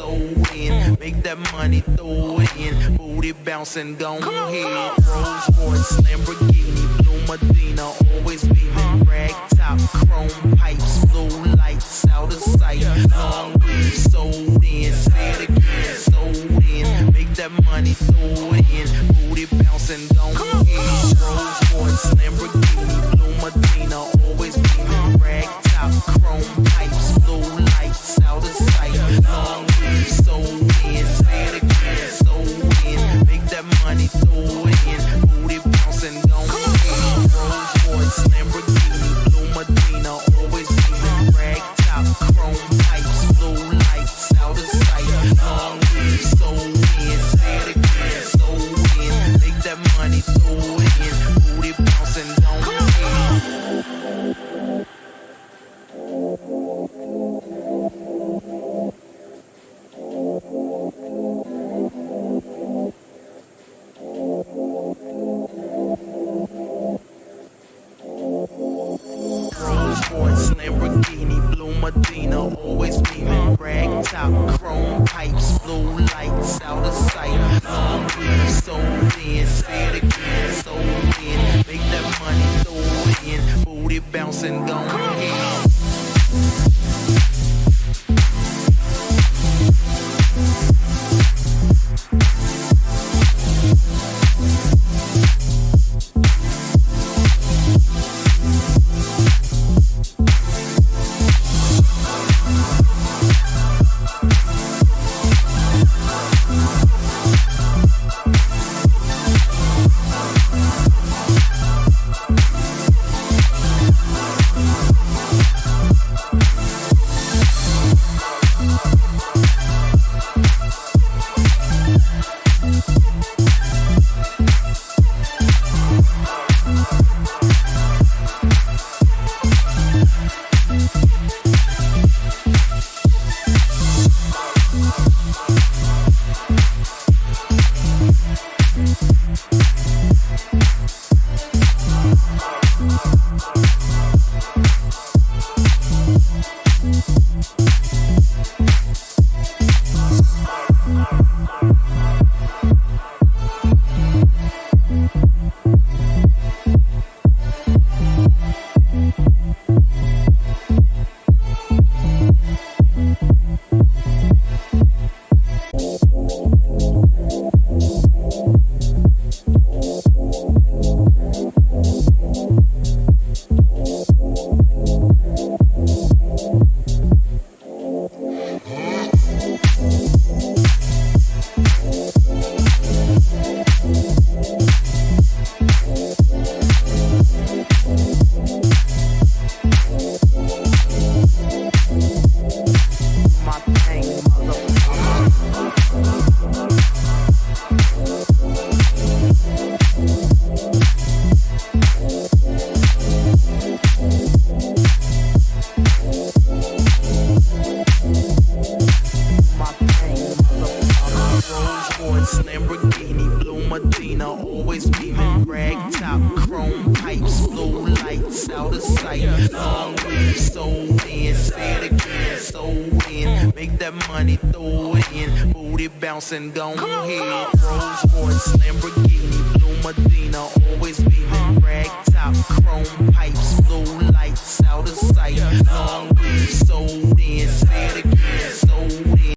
so in. Make that money, throw it in. Booty bouncing, gon' ahead. Rolls Royce, Lamborghini, Blue Medina, always beaming. Rag top, chrome pipes, blue lights, out of sight. Long weave, sold in. Say it again, sold in. Make that money, throw it in. Booty bouncing, gon' ahead. Rolls Royce, Lamborghini, Blue Medina, always beaming. Rag top, chrome pipes, blue lights, out of sight. Long weave, sold in. Say it again, sold in. Make that money, throw it in. Booty bouncing, gon' ahead. Rolls Royce, Lamborghini, Blue Medina, always beaming. Rag top, chrome pipes, blue lights, out of sight. Long weave, sold in. Say it again, sold in. Make that money, throw it in. Booty bouncing, gon' ahead. Rolls-Royce, Lamborghini, Blue Medina, always beaming. Rag top, chrome pipes, blue lights, out of sight. Long weave, sold in. Say it again, sold in. Make that money, throw it in. Booty bouncing, gon' ahead. Lamborghini, Blue Medina, always beaming. Rag top, chrome pipes, blue lights, out of sight. Long weave, sold in. Say it again, sold in. Make that money, throw it in. Booty bouncing, gon' ahead. Rolls Royce, Lamborghini, Blue Medina, always beaming. Rag top, chrome pipes, blue lights, out of sight. Long weave, sold in. Say it again.